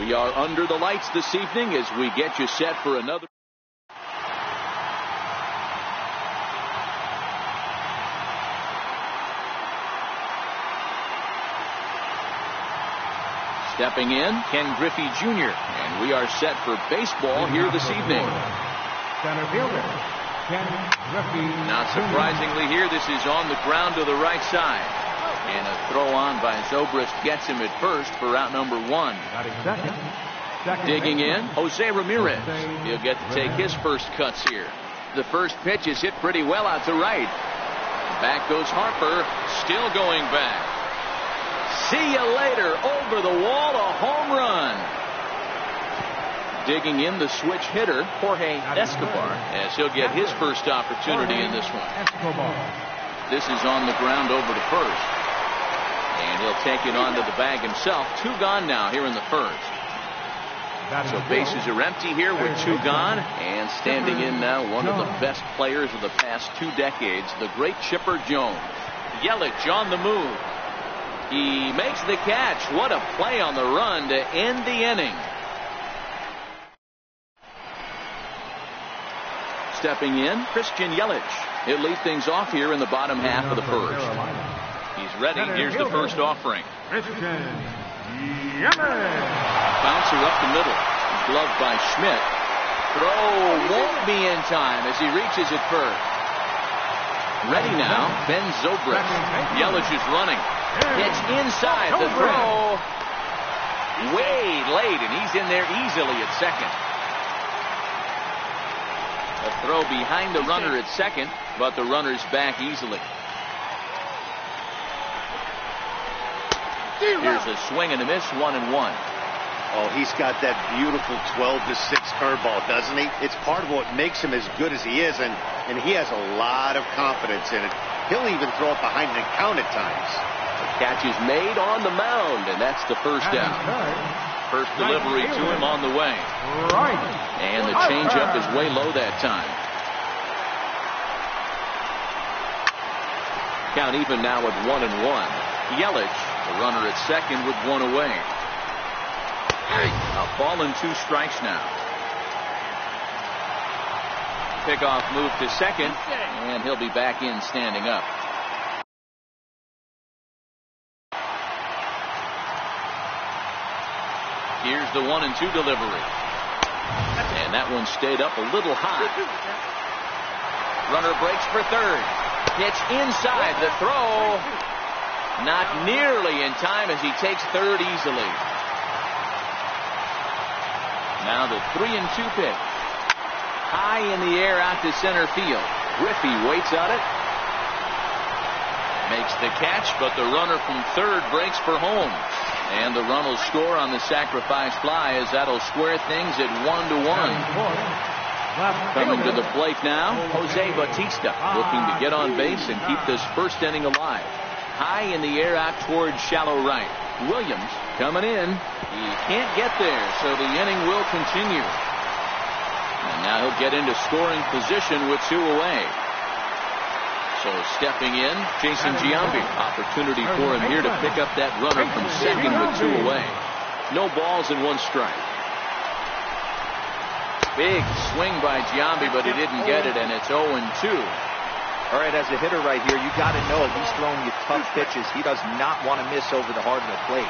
We are under the lights this evening as we get you set for another. Stepping in, Ken Griffey Jr. And we are set for baseball here this evening. Center fielder, Ken Griffey Not surprisingly here, this is on the ground to the right side. And a throw on by Zobrist gets him at first for out number 1. Digging in, Jose Ramirez. He'll get to take his first cuts here. The first pitch is hit pretty well out to right. Back goes Harper, still going back. See you later, over the wall, a home run. Digging in the switch hitter, Jorge Escobar, as he'll get his first opportunity in this one. This is on the ground over to first. And he'll take it onto the bag himself. 2 gone now here in the first. So bases are empty here with 2 gone. And standing in now, one of the best players of the past 2 decades, the great Chipper Jones. Yelich on the move. He makes the catch. What a play on the run to end the inning. Stepping in, Christian Yelich. He'll lead things off here in the bottom half of the first. He's ready. Here's the first offering. Christian Yelich. Bouncer up the middle. Gloved by Schmidt. Throw won't be in time as he reaches it first. Ready now, Ben Zobrist. Yelich is running. Pitch inside. The throw way late, and he's in there easily at second. A throw behind the runner at second, but the runner's back easily. Here's a swing and a miss, 1-1. Oh, he's got that beautiful 12-6 curveball, doesn't he? It's part of what makes him as good as he is, and he has a lot of confidence in it. He'll even throw it behind the count at times. The catch is made on the mound, and that's the first down. First delivery to him on the way. And the changeup is way low that time. Count even now at 1-1. Yelich, the runner at second with 1 away. A ball and 2 strikes now. Pickoff move to second, and he'll be back in standing up. Here's the 1-2 delivery. And that one stayed up a little high. Runner breaks for third. Pitch inside. The throw not nearly in time as he takes third easily. Now the 3-2 pitch. High in the air out to center field. Griffey waits on it. Makes the catch, but the runner from third breaks for home. And the run will score on the sacrifice fly as that'll square things at 1-1. Coming to the plate now, Jose Bautista looking to get on base and keep this first inning alive. High in the air out towards shallow right. Williams coming in. He can't get there, so the inning will continue. And now he'll get into scoring position with 2 away. So stepping in, Jason Giambi. Opportunity for him here to pick up that runner from second with 2 away. No balls and 1 strike. Big swing by Giambi, but he didn't get it, and it's 0-2. All right, as a hitter right here, you got to know he's throwing you tough pitches. He does not want to miss over the heart of the plate.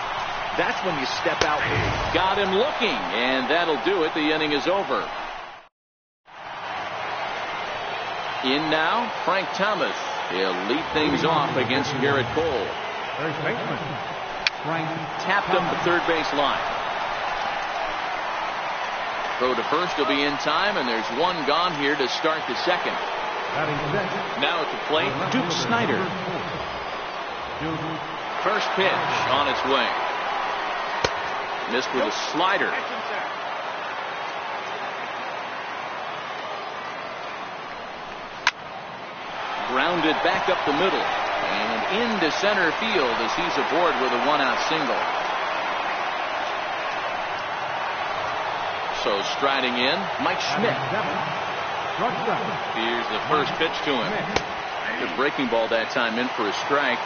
That's when you step out. Got him looking, and that'll do it. The inning is over. In now, Frank Thomas. He'll lead things off against Garrett Cole. Tapped up the third base line. Throw to first will be in time, and there's 1 gone here to start the second. Now at the plate, Duke Snider. First pitch on its way. Missed with a slider. Grounded back up the middle and into center field as he's aboard with a 1-out single. So striding in, Mike Schmidt. Here's the first pitch to him. Good breaking ball that time, in for a strike.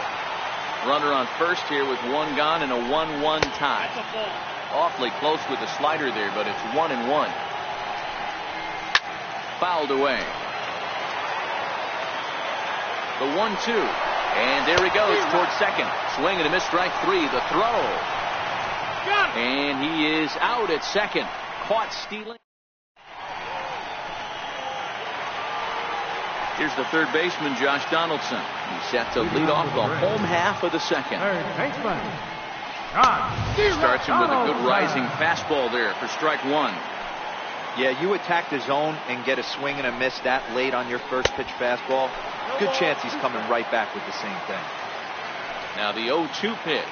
Runner on first here with 1 gone and a 1-1 tie. Awfully close with the slider there, but it's 1-1. Fouled away. The 1-2. And there he goes towards second. Swing and a miss, strike three. The throw. And he is out at second. Caught stealing. Here's the third baseman, Josh Donaldson. He's set to lead off the home half of the second. Third baseman. Starts him with a good rising fastball there for strike one. Yeah, you attack the zone and get a swing and a miss that late on your first pitch fastball. Good chance he's coming right back with the same thing. Now the 0-2 pitch.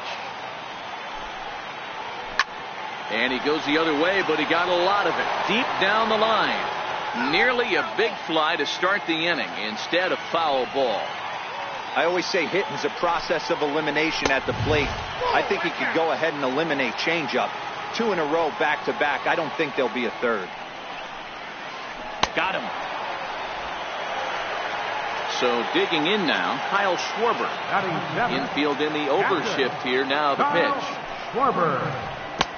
And he goes the other way, but he got a lot of it. Deep down the line. Nearly a big fly to start the inning instead of foul ball. I always say hitting is a process of elimination at the plate. I think he could go ahead and eliminate changeup. 2 in a row back to back. I don't think there'll be a third. Got him. So digging in now, Kyle Schwarber. Infield in the overshift here. Now the pitch. Schwarber.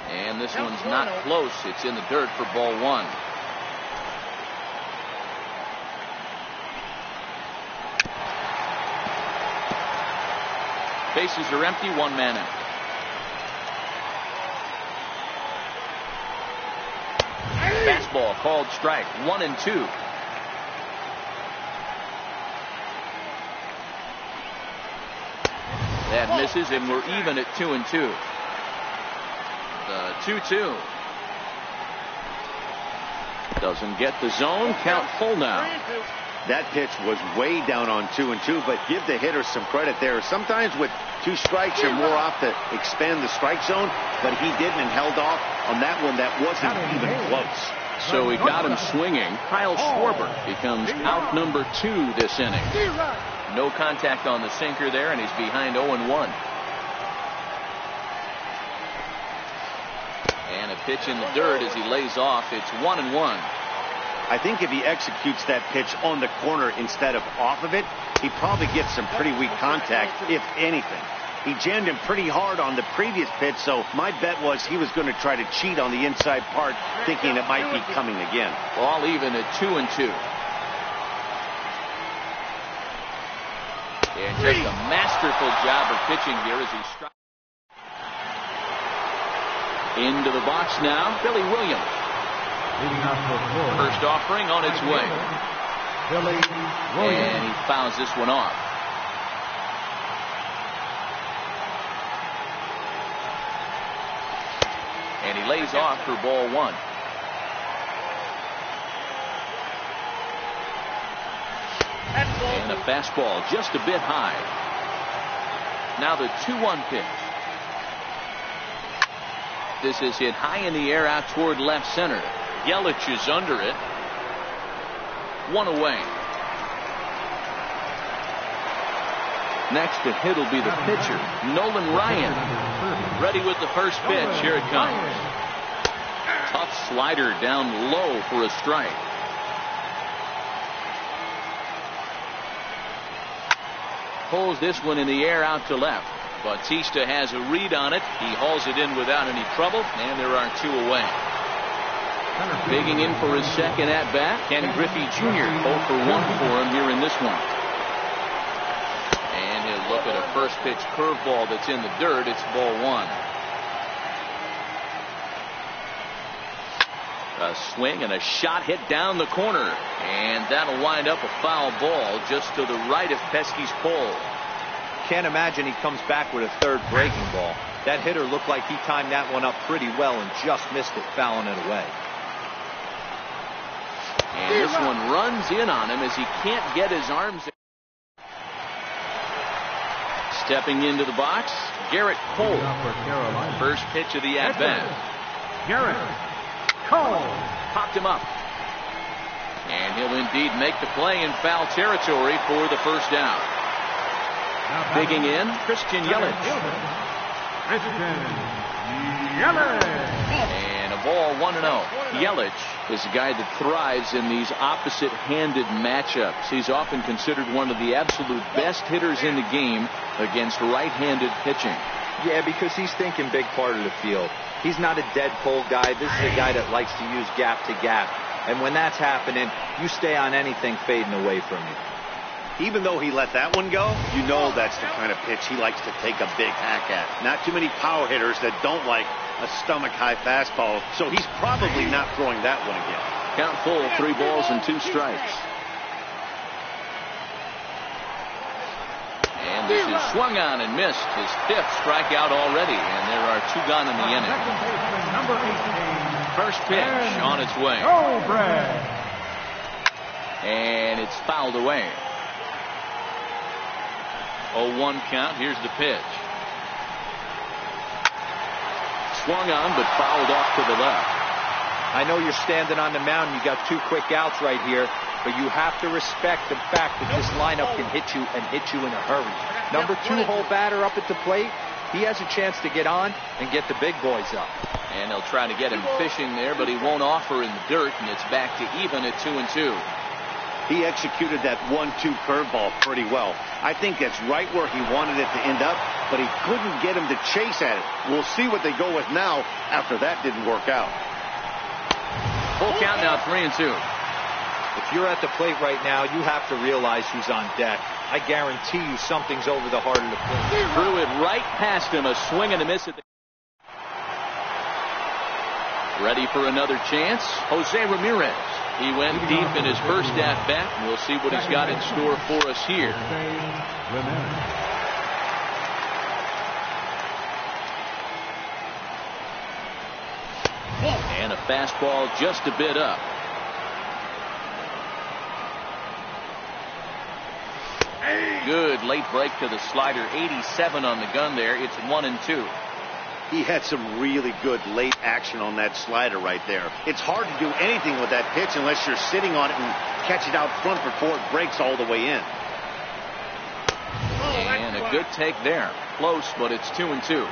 And this one's not close. It's in the dirt for ball one. Bases are empty, one man out. Fastball called strike, 1-2. That misses, and we're even at 2-2. The 2-2. Doesn't get the zone. Count full now. That pitch was way down on 2-2, but give the hitter some credit there. Sometimes with 2 strikes, you're more off to expand the strike zone, but he didn't and held off on that one that wasn't even close. So he got him swinging. Kyle Schwarber becomes out number 2 this inning. No contact on the sinker there, and he's behind 0-1. And a pitch in the dirt as he lays off. It's 1-1. I think if he executes that pitch on the corner instead of off of it, he probably gets some pretty weak contact, if anything. He jammed him pretty hard on the previous pitch, so my bet was he was going to try to cheat on the inside part, thinking it might be coming again. All even at 2-2. And just a masterful job of pitching here as he strikes. Into the box now, Billy Williams. First offering on its way. And he fouls this one off. And he lays off for ball one. And a fastball just a bit high. Now the 2-1 pitch. This is hit high in the air out toward left center. Yelich is under it. 1 away. Next to hit will be the pitcher, Nolan Ryan. Ready with the first pitch. Here it comes. Tough slider down low for a strike. Pulls this one in the air out to left. Bautista has a read on it. He hauls it in without any trouble, and there are 2 away. Digging in for his second at bat, Ken Griffey Jr. 0 for 1 for him here in this one. And he'll look at a first pitch curveball that's in the dirt. It's ball one. A swing and a shot hit down the corner, and that'll wind up a foul ball just to the right of Pesky's pole. Can't imagine he comes back with a third breaking ball. That hitter looked like he timed that one up pretty well and just missed it, fouling it away. And this one runs in on him as he can't get his arms in. Stepping into the box, Garrett Cole. First pitch of the at-bat. Garrett Cole. Popped him up. And he'll indeed make the play in foul territory for the first out. Digging in, Christian Yelich. And a ball 1-0. Yelich is a guy that thrives in these opposite-handed matchups. He's often considered one of the absolute best hitters in the game against right-handed pitching. Yeah, because he's thinking big part of the field. He's not a dead pull guy. This is a guy that likes to use gap to gap. And when that's happening, you stay on anything fading away from you. Even though he let that one go, you know that's the kind of pitch he likes to take a big hack at. Not too many power hitters that don't like a stomach-high fastball, so he's probably not throwing that one again. Count full, 3 balls and 2 strikes. And this is swung on and missed. His 5th strikeout already, and there are 2 gone in the inning. First pitch on its way. And it's fouled away. 0-1 count. Here's the pitch. Swung on, but fouled off to the left. I know you're standing on the mound. You got 2 quick outs right here, but you have to respect the fact that this lineup can hit you and hit you in a hurry. Number 2-hole batter up at the plate. He has a chance to get on and get the big boys up. And they'll try to get him fishing there, but he won't offer in the dirt, and it's back to even at 2-2. He executed that 1-2 curveball pretty well. I think that's right where he wanted it to end up, but he couldn't get him to chase at it. We'll see what they go with now after that didn't work out. Full count now, 3-2. If you're at the plate right now, you have to realize who's on deck. I guarantee you something's over the heart of the plate. Threw it right past him, a swing and a miss at the... Ready for another chance? Jose Ramirez. He went deep in his first at-bat, and we'll see what he's got in store for us here. And a fastball just a bit up. Good late break to the slider. 87 on the gun there. It's 1-2. He had some really good late action on that slider right there. It's hard to do anything with that pitch unless you're sitting on it and catch it out front before it breaks all the way in. And a good take there. Close, but it's 2-2.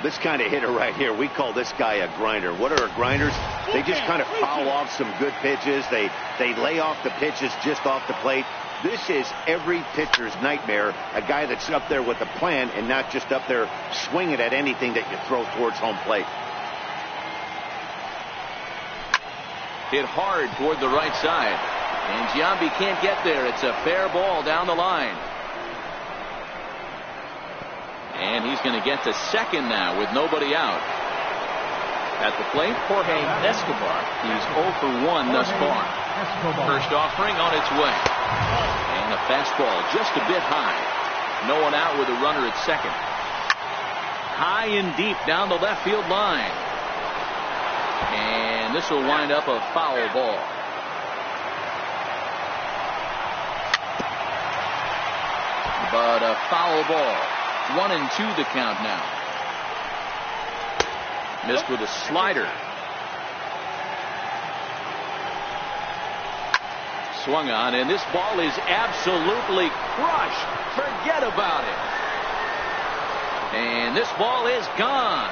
This kind of hitter right here, we call this guy a grinder. What are grinders? They just kind of foul off some good pitches. They lay off the pitches just off the plate. This is every pitcher's nightmare, a guy that's up there with a plan and not just up there swinging at anything that you throw towards home plate. Hit hard toward the right side. And Giambi can't get there. It's a fair ball down the line. And he's going to get to second now with nobody out. At the plate, Jorge Escobar. He's 0 for 1 thus far. First offering on its way. And a fastball just a bit high. No one out with a runner at second. High and deep down the left field line. And this will wind up a foul ball. But a foul ball. 1-2 the count now. Missed with a slider. Swung on, and this ball is absolutely crushed. Forget about it. And this ball is gone.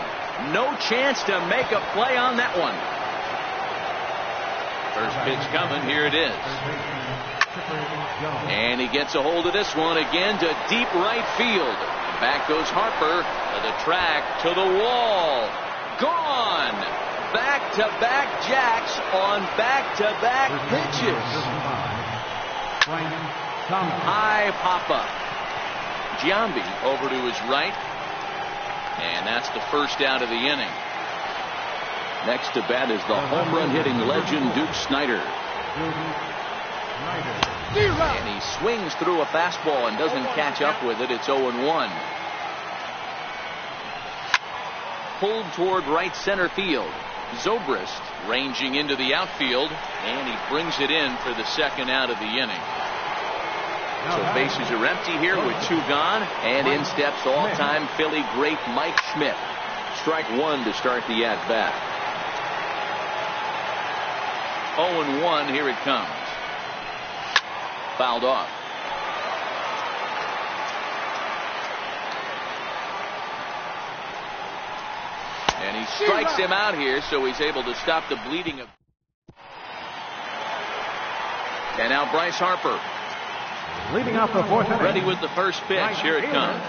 No chance to make a play on that one. First pitch coming. Here it is. And he gets a hold of this one again to deep right field. Back goes Harper to the track, to the wall. Gone. Back-to-back jacks on back-to-back pitches. High pop-up. Giambi over to his right. And that's the first out of the inning. Next to bat is the home run hitting legend Duke Snider. And he swings through a fastball and doesn't catch up with it. It's 0-1. Pulled toward right center field. Zobrist ranging into the outfield, and he brings it in for the second out of the inning. So bases are empty here with 2 gone, and in steps all-time Philly great Mike Schmidt. Strike 1 to start the at-bat. 0-1, here it comes. Fouled off. And he strikes him out here, so he's able to stop the bleeding. And now Bryce Harper. Leading off the fourth inning. Ready with the first pitch. Here it comes.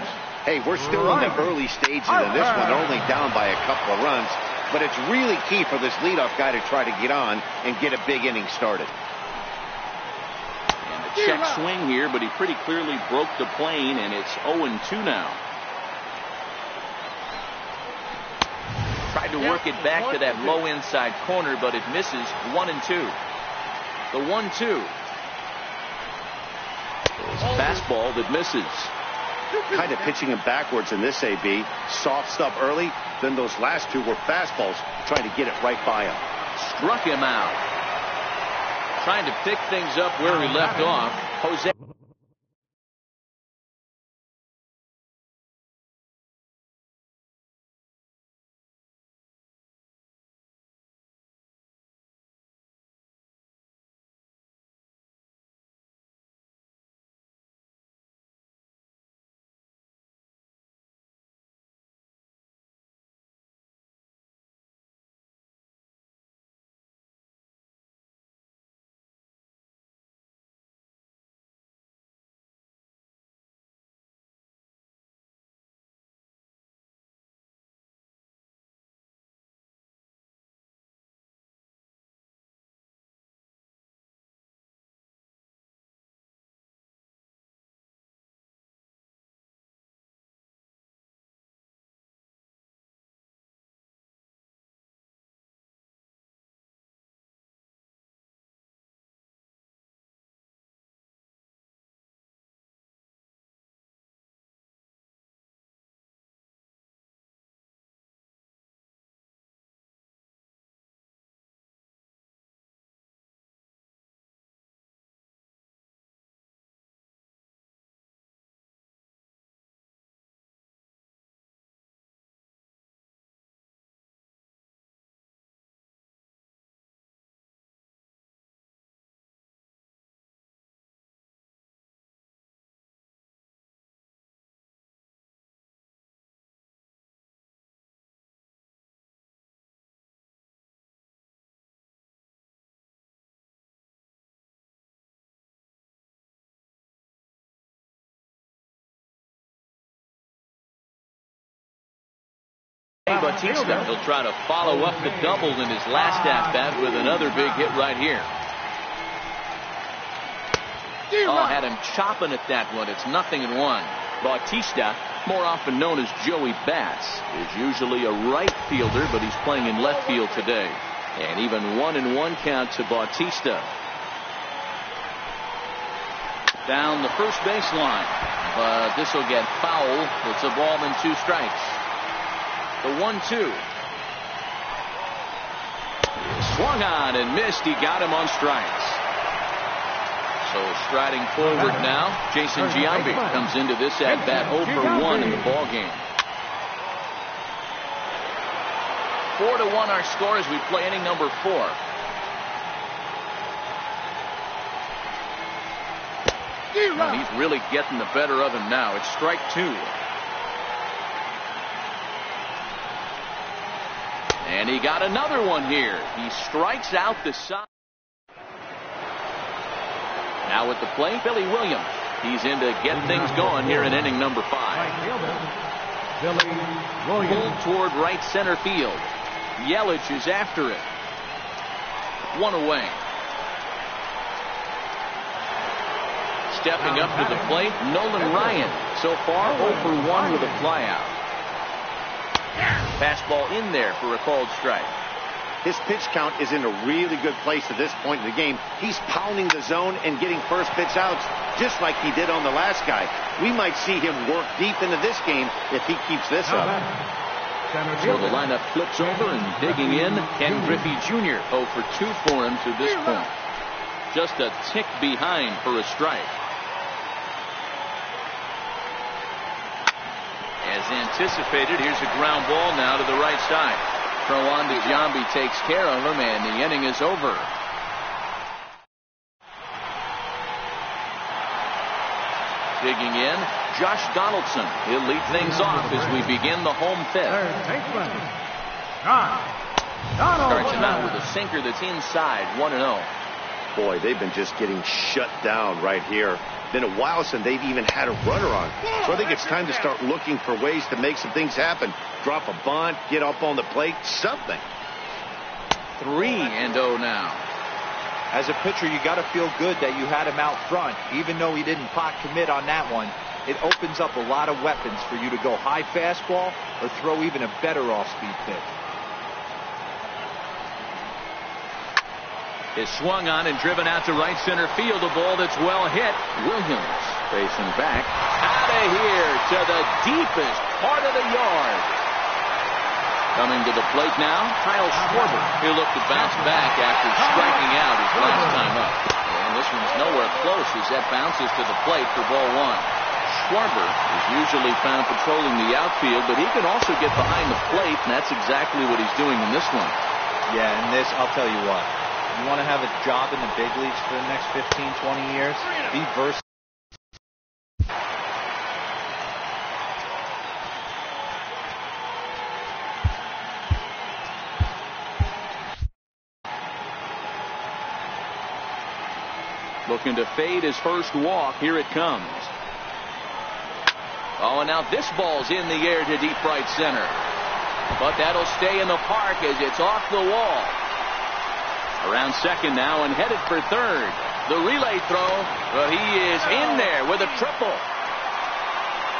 Hey, we're still in the early stages of this one. They're only down by a couple of runs. But it's really key for this leadoff guy to try to get on and get a big inning started. And the check swing here, but he pretty clearly broke the plane, and it's 0-2 now. Tried to work it back to that low inside corner, but it misses. 1-2. The 1-2. It's a fastball that misses. Kind of pitching him backwards in this AB. Soft stuff early, then those last two were fastballs, trying to get it right by him. Struck him out. Trying to pick things up where he left off. Jose. Bautista. He'll try to follow up the double in his last at-bat with another big hit right here. Oh, had him chopping at that one. It's 0-1. Bautista, more often known as Joey Bats, is usually a right fielder, but he's playing in left field today. And even 1-1 count to Bautista. Down the first baseline, but this will get foul. It's a ball and 2 strikes. The 1-2. Swung on and missed. He got him on strikes. So striding forward now, Jason Giambi comes into this at bat 0 for 1 in the ball game. 4-1 our score as we play inning number 4. And he's really getting the better of him now. It's strike 2. And he got another one here. He strikes out the side. Now at the plate, Billy Williams. He's in to get things going here in inning number 5. Pulled toward right center field. Yelich is after it. 1 away. Stepping up to the plate, Nolan Ryan. So far 0 for 1 with a flyout. Fastball in there for a called strike. His pitch count is in a really good place at this point in the game. He's pounding the zone and getting first pitch outs just like he did on the last guy. We might see him work deep into this game if he keeps this up. So the lineup flips over and digging in, Ken Griffey Jr. 0 for 2 for him to this point. Just a tick behind for a strike. As anticipated, here's a ground ball now to the right side. Throw on to Giambi takes care of him, and the inning is over. Digging in, Josh Donaldson. He'll lead things off as we begin the home fifth. Starts him out with a sinker that's inside, 1-0. Boy, they've been just getting shut down right here. Been a while since they've even had a runner on. So I think it's time to start looking for ways to make some things happen. Drop a bunt, get up on the plate, something. 3-0 now. As a pitcher, you got to feel good that you had him out front. Even though he didn't pot commit on that one, it opens up a lot of weapons for you to go high fastball or throw even a better off-speed pitch. Is swung on and driven out to right center field. A ball that's well hit. Williams facing back. Out of here to the deepest part of the yard. Coming to the plate now, Kyle Schwarber. He'll look to bounce back after striking out his last time up. And this one's nowhere close as that bounces to the plate for ball one. Schwarber is usually found patrolling the outfield, but he can also get behind the plate, and that's exactly what he's doing in this one. Yeah, and this, I'll tell you what. You want to have a job in the big leagues for the next 15, 20 years? Be versatile. Looking to fade his first walk. Here it comes. Oh, and now this ball's in the air to deep right center. But that'll stay in the park as it's off the wall. Around second now and headed for third. The relay throw. Well, he is in there with a triple.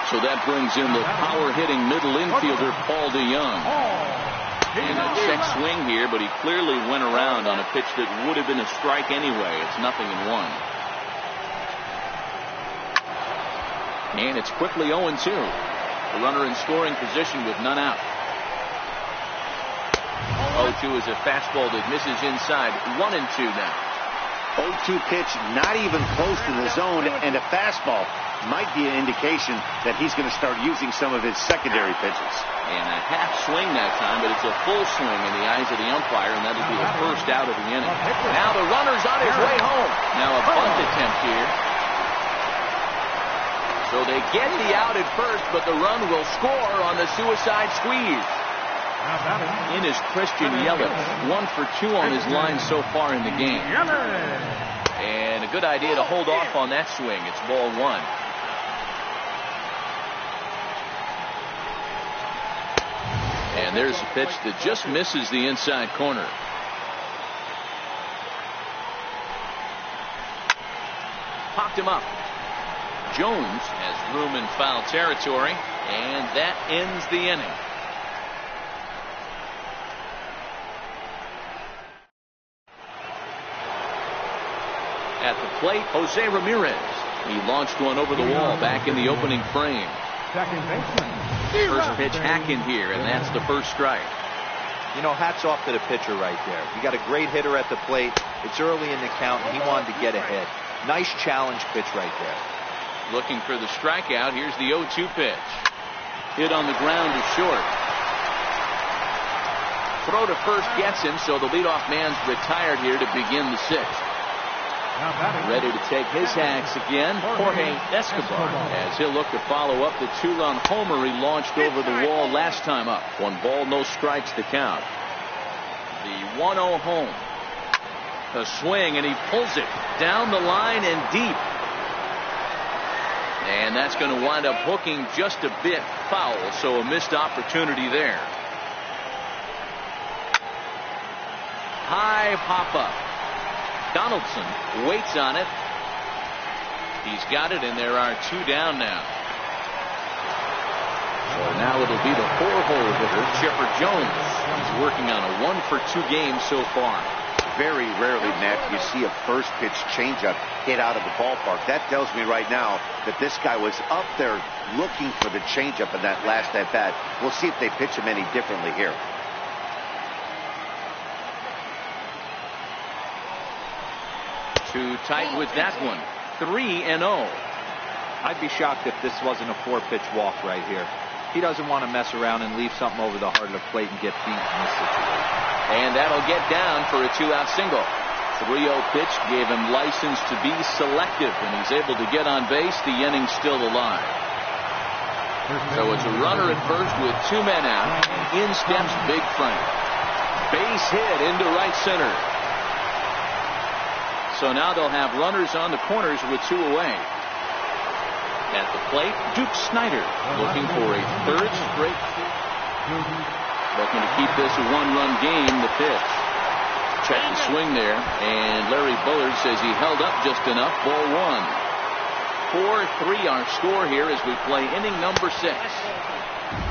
So that brings in the power-hitting middle infielder, Paul DeYoung. And a check swing here, but he clearly went around on a pitch that would have been a strike anyway. It's 0-1. And it's quickly 0-2. The runner in scoring position with none out. 0-2 is a fastball that misses inside. 1-2 now. 0-2 pitch, not even close to the zone, and a fastball might be an indication that he's going to start using some of his secondary pitches. And a half swing that time, but it's a full swing in the eyes of the umpire, and that'll be the first out of the inning. Now the runner's on his way home. Now a bunt attempt here. So they get the out at first, but the run will score on the suicide squeeze. In is Christian Yelich, 1 for 2 on his line so far in the game. And a good idea to hold off on that swing. It's ball one. And there's a pitch that just misses the inside corner. Popped him up. Jones has room in foul territory, and that ends the inning. At the plate, Jose Ramirez. He launched one over the wall back in the opening frame. First pitch hacking here, and that's the first strike. You know, hats off to the pitcher right there. You got a great hitter at the plate. It's early in the count, and he wanted to get ahead. Nice challenge pitch right there. Looking for the strikeout. Here's the 0-2 pitch. Hit on the ground to short. Throw to first gets him, so the leadoff man's retired here to begin the sixth. Ready to take his hacks again, Jorge Escobar, as he'll look to follow up the 2-run homer he launched over the wall last time up. 1 ball, no strikes to count. The 1-0 home. A swing, and he pulls it down the line and deep. And that's going to wind up hooking just a bit foul, so a missed opportunity there. High pop-up. Donaldson waits on it. He's got it, and there are 2 down now. So now it'll be the 4-hole hitter, Chipper Jones. He's working on a 1 for 2 game so far. Very rarely, Matt, you see a first pitch changeup hit out of the ballpark. That tells me right now that this guy was up there looking for the changeup in that last at bat. We'll see if they pitch him any differently here. Too tight with that one. 3-0. I'd be shocked if this wasn't a 4-pitch walk right here. He doesn't want to mess around and leave something over the heart of the plate and get beat in this situation. And that'll get down for a 2-out single. 3-0 pitch gave him license to be selective, and he's able to get on base. The inning's still alive. So it's a runner at first with 2 men out. In steps Big Frank. Base hit into right center. So now they'll have runners on the corners with 2 away. At the plate, Duke Snyder looking for a 3rd straight. Looking to keep this a 1-run game. The pitch. Check the swing there, and Larry Bullard says he held up just enough. Ball 1. 4-3 our score here as we play inning number 6.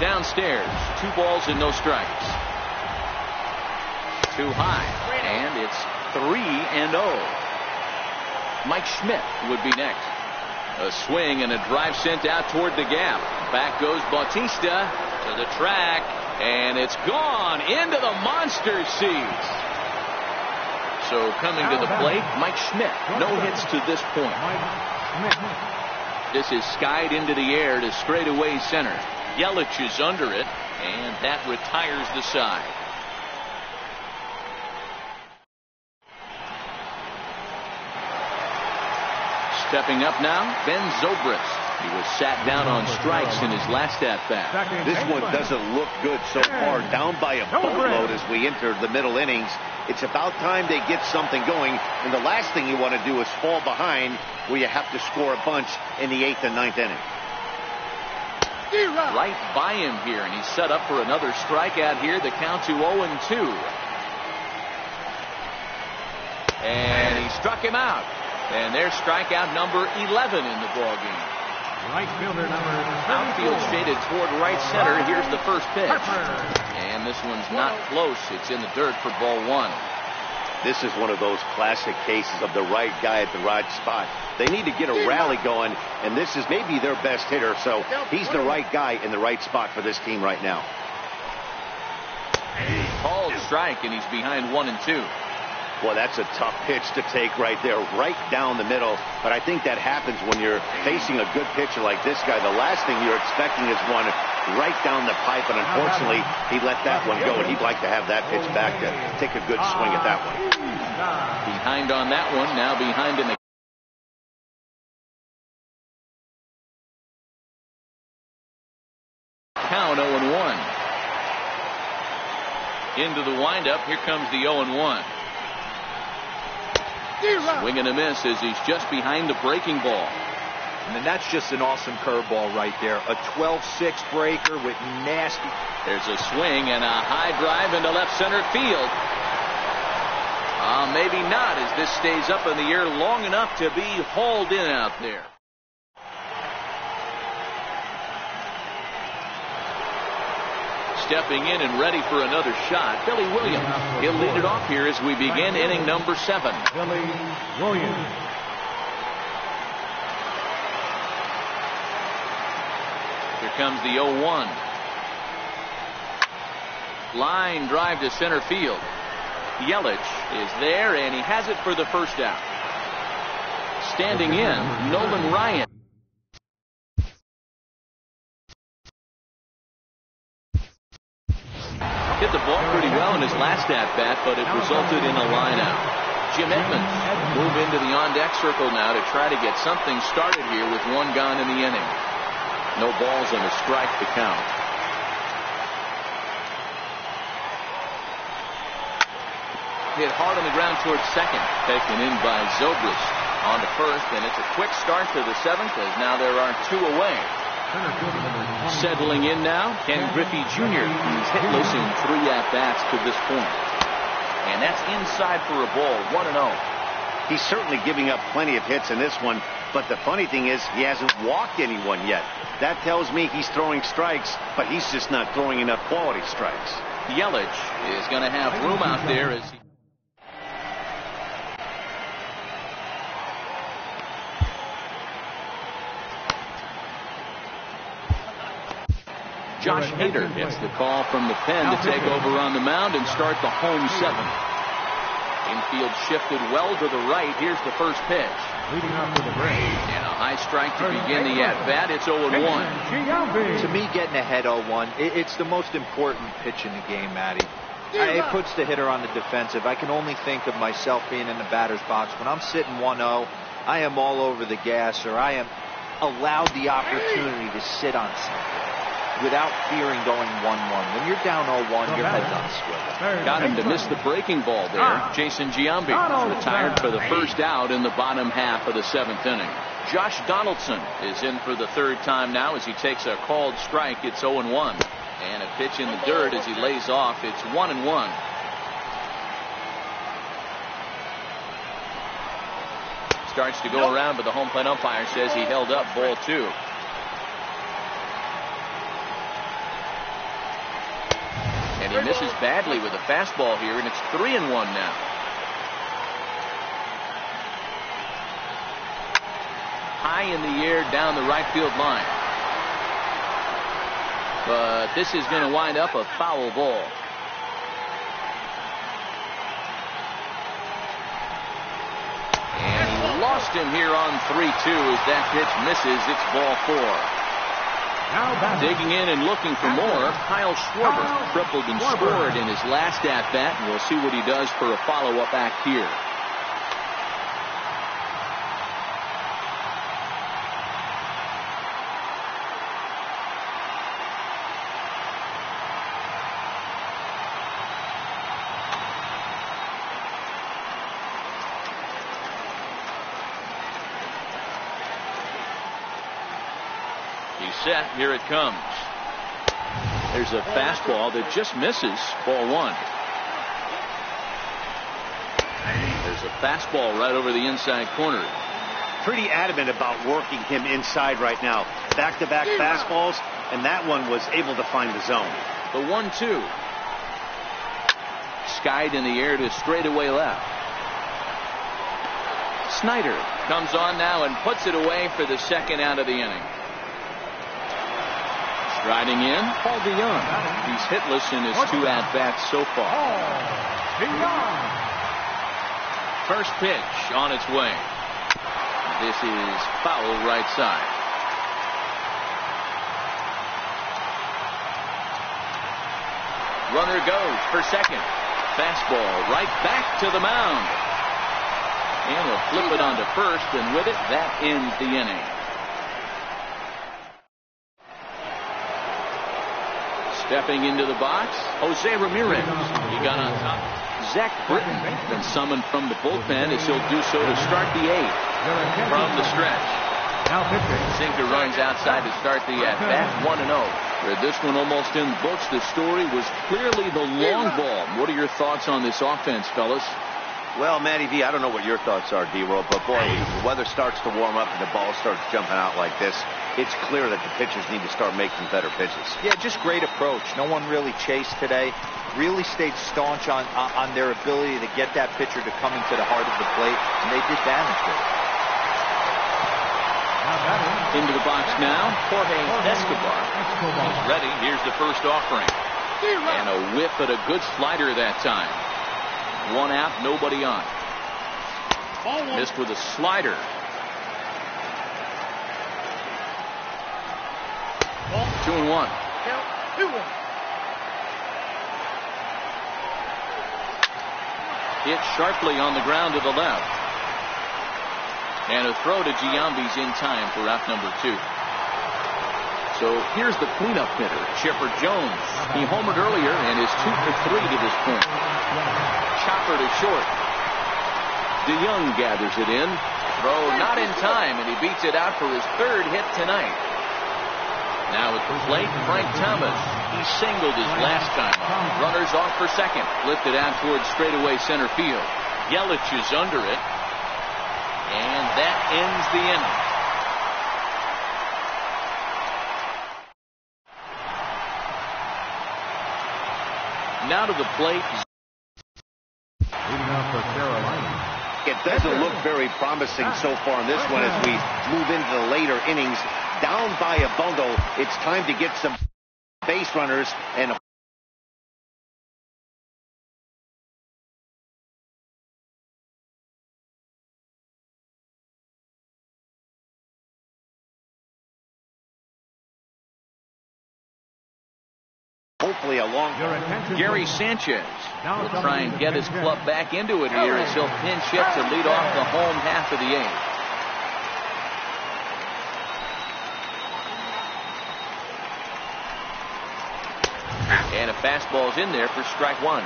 Downstairs, 2 balls and no strikes. Too high, and it's 3-0. Mike Schmidt would be next. A swing and a drive sent out toward the gap. Back goes Bautista to the track, and it's gone into the monster seats. So coming to the plate, Mike Schmidt. No hits to this point. This is skied into the air to straightaway center. Yelich is under it, and that retires the side. Stepping up now, Ben Zobrist. He was sat down on strikes in his last at-bat. This one doesn't look good so far. Down by a boatload as we enter the middle innings. It's about time they get something going, and the last thing you want to do is fall behind where you have to score a bunch in the 8th and 9th inning. Right by him here, and he's set up for another strikeout here. The count to 0-2. And he struck him out. And there's strikeout number 11 in the ballgame. Right fielder number 34. Outfield shaded toward right center. Here's the first pitch. And this one's not close. It's in the dirt for ball 1. This is one of those classic cases of the right guy at the right spot. They need to get a rally going, and this is maybe their best hitter, so he's the right guy in the right spot for this team right now. Called strike, and he's behind 1-2. Well, that's a tough pitch to take right there, right down the middle. But I think that happens when you're facing a good pitcher like this guy. The last thing you're expecting is one right down the pipe, and unfortunately, he let that one go, and he'd like to have that pitch back to take a good swing at that one. Behind on that one, now behind in the count. 0-1. Into the windup, here comes the 0-1. Swing and a miss as he's just behind the breaking ball. And that's just an awesome curveball right there. A 12-6 breaker with nasty. There's a swing and a high drive into left center field. Maybe not, as this stays up in the air long enough to be hauled in out there. Stepping in and ready for another shot, Billy Williams. He'll lead it off here as we begin inning number 7. Billy Williams. Here comes the 0-1. Line drive to center field. Yelich is there, and he has it for the first out. Standing in, Nolan Ryan. Hit the ball pretty well in his last at-bat, but it resulted in a line out. Jim Edmonds move into the on-deck circle now to try to get something started here with 1 gone in the inning. No balls and a strike to count. Hit hard on the ground towards second. Taken in by Zobrist on to first, and it's a quick start to the 7th as now there are 2 away. Settling in now, Ken Griffey Jr. He's hitless in 3 at-bats to this point. And that's inside for a ball, 1-0. He's certainly giving up plenty of hits in this one, but the funny thing is he hasn't walked anyone yet. That tells me he's throwing strikes, but he's just not throwing enough quality strikes. Yelich is going to have room out there as he... Josh Hader gets the call from the pen to take over on the mound and start the home 7th. Infield shifted well to the right. Here's the first pitch. Leading off with the Braves. And a high strike to begin the at-bat. It's 0-1. To me, getting ahead 0-1, it's the most important pitch in the game, Matty. It puts the hitter on the defensive. I can only think of myself being in the batter's box. When I'm sitting 1-0, I am all over the gas, or I am allowed the opportunity to sit on something. without fearing going 1-1. When you're down 0-1, your head's on a swivel. Got him to miss the breaking ball there. Jason Giambi retired for the first out in the bottom half of the 7th inning. Josh Donaldson is in for the 3rd time now as he takes a called strike. It's 0-1. And a pitch in the dirt as he lays off. It's 1-1. Starts to go around, but the home plate umpire says he held up ball 2. And he misses badly with a fastball here, and it's 3-1 now. High in the air down the right field line. But this is going to wind up a foul ball. And he lost him here on 3-2 as that pitch misses. It's ball 4. Digging in and looking for more, Kyle Schwarber tripled and scored in his last at-bat, and we'll see what he does for a follow-up act here. Set. Here it comes. There's a fastball that just misses. Ball 1. There's a fastball right over the inside corner. Pretty adamant about working him inside right now. Back-to-back fastballs, and that one was able to find the zone. The 1-2. Skied in the air to straightaway left. Snyder comes on now and puts it away for the 2nd out of the inning. Striding in, Paul DeYoung. He's hitless in his 2 at-bats so far. First pitch on its way. This is foul right side. Runner goes for 2nd. Fastball right back to the mound. And he'll flip it onto 1st, and with it, that ends the inning. Stepping into the box, Jose Ramirez. He got on top. Zach Britton been summoned from the bullpen as he'll do so to start the 8th. From the stretch. Sinker runs outside to start the at-bat, 1-0. Where this one almost in books, the story was clearly the long ball. What are your thoughts on this offense, fellas? Well, Matty V, I don't know what your thoughts are, D-Roll, but boy, when the weather starts to warm up and the ball starts jumping out like this, it's clear that the pitchers need to start making better pitches. Yeah, just great approach. No one really chased today. Really stayed staunch on their ability to get that pitcher to come into the heart of the plate, and they did damage to it. Into the box now, Jorge Escobar. He's ready. Here's the first offering. And a whiff at a good slider that time. 1 out, nobody on. Missed with a slider. Two and one. Hit sharply on the ground to the left. And a throw to Giambi's in time for out number 2. So here's the cleanup hitter, Chipper Jones. He homered earlier and is 2 for 3 to this point. Chopper to short. DeYoung gathers it in. Throw not in time, and he beats it out for his 3rd hit tonight. Now at the plate, Frank Thomas. He singled his last time up. Runners off for 2nd. Lifted out towards straightaway center field. Yelich is under it. And that ends the inning. Now to the plate. It doesn't look very promising so far in this one as we move into the later innings. Down by a bundle, it's time to get some base runners and hopefully a long. Gary Sanchez will try and get his club back into it here as he'll pinch hit to lead off the home half of the 8th. Fastball's in there for strike one.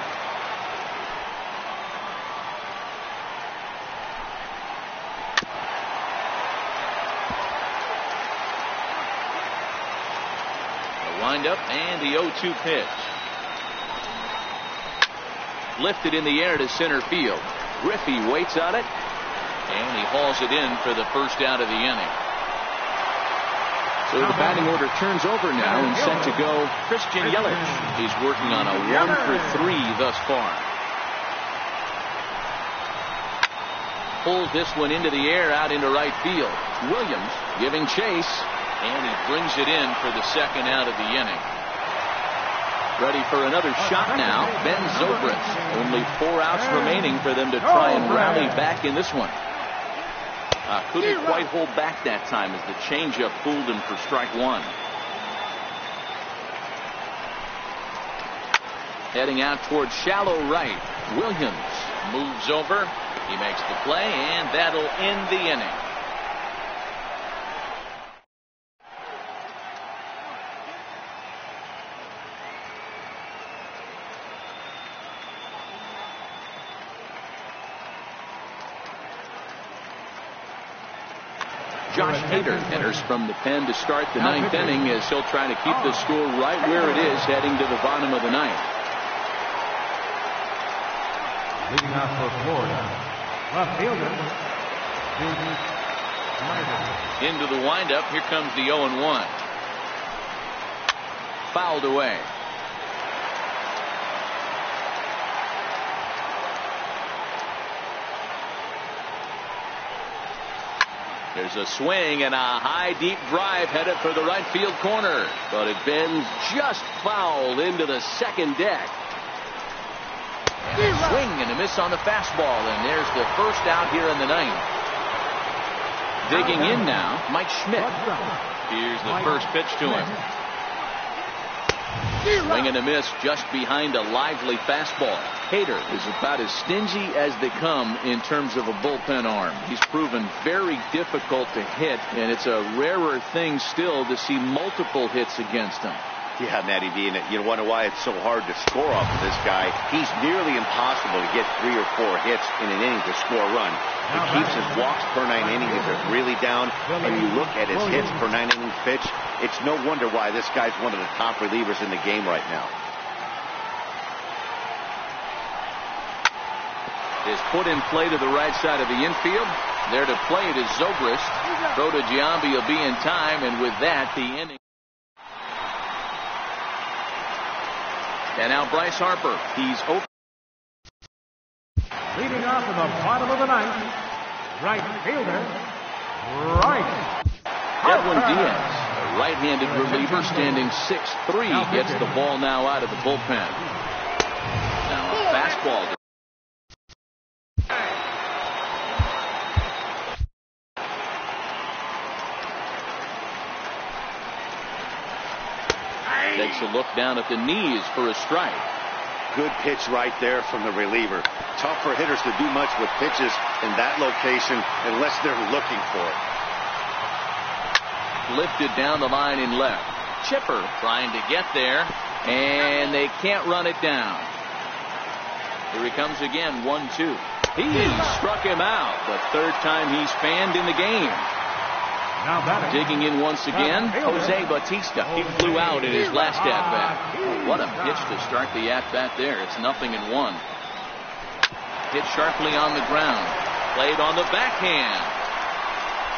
The windup and the 0-2 pitch. Lifted in the air to center field. Griffey waits on it, and he hauls it in for the first out of the inning. So the batting order turns over now and set to go Christian Yelich. He's working on a 1-for-3 thus far. Pulls this one into the air out into right field. Williams giving chase, and he brings it in for the second out of the inning. Ready for another shot now, Ben Zobrist. Only 4 outs remaining for them to try and rally back in this one. Couldn't quite hold back that time as the changeup fooled him for strike one. Heading out towards shallow right. Williams moves over. He makes the play, and that'll end the inning. Josh Hader enters from the pen to start the 9th inning as he'll try to keep the score right where it is heading to the bottom of the 9th. Leading off for Florida, left fielder. Into the windup. Here comes the 0-1. Fouled away. There's a swing and a high deep drive headed for the right field corner, but it bends just foul into the second deck. And a swing and a miss on the fastball, and there's the first out here in the 9th. Digging in now, Mike Schmidt. Here's the first pitch to him. Swing and a miss just behind a lively fastball. Hader is about as stingy as they come in terms of a bullpen arm. He's proven very difficult to hit, and it's a rarer thing still to see multiple hits against him. Yeah, Matty D, and you wonder why it's so hard to score off of this guy. He's nearly impossible to get 3 or 4 hits in an inning to score a run. It keeps his walks per 9 innings really down, and you look at his hits per 9 innings pitch, it's no wonder why this guy's one of the top relievers in the game right now. Is put in play to the right side of the infield. There to play it is Zobrist. Throw to Giambi will be in time, and with that, the inning. And now Bryce Harper. He's open. Leading off in the bottom of the 9th, right fielder, right. Edwin Diaz, a right-handed reliever standing 6'3", gets the ball now out of the bullpen. Now a fastball. Takes a look down at the knees for a strike. Good pitch right there from the reliever. Tough for hitters to do much with pitches in that location unless they're looking for it. Lifted down the line in left. Chipper trying to get there, and they can't run it down. Here he comes again, 1-2. He struck him out, the 3rd time he's fanned in the game. Digging in once again, Jose Bautista. He flew out in his last at-bat. What a pitch to start the at-bat there. It's 0-1. Hit sharply on the ground. Played on the backhand.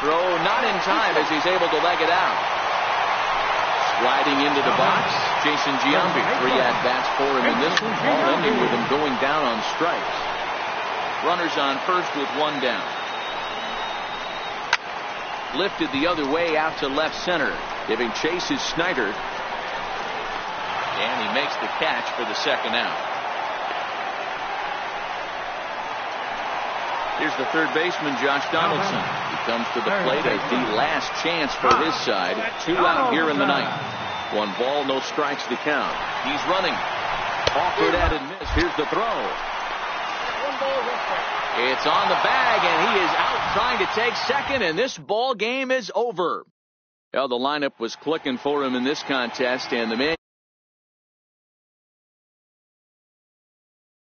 Throw not in time as he's able to leg it out. Sliding into the box, Jason Giambi. 3 at-bats for him in this one, all ending with him going down on strikes. Runners on first with 1 down. Lifted the other way out to left center. Giving chase is Snyder. And he makes the catch for the second out. Here's the third baseman, Josh Donaldson. He comes to the plate as the last chance for his side. 2 out here in the 9th. 1 ball, no strikes to count. He's running. Offered at and missed. Here's the throw. It's on the bag, and he is out trying to take second, and this ball game is over. Well, the lineup was clicking for him in this contest, and the man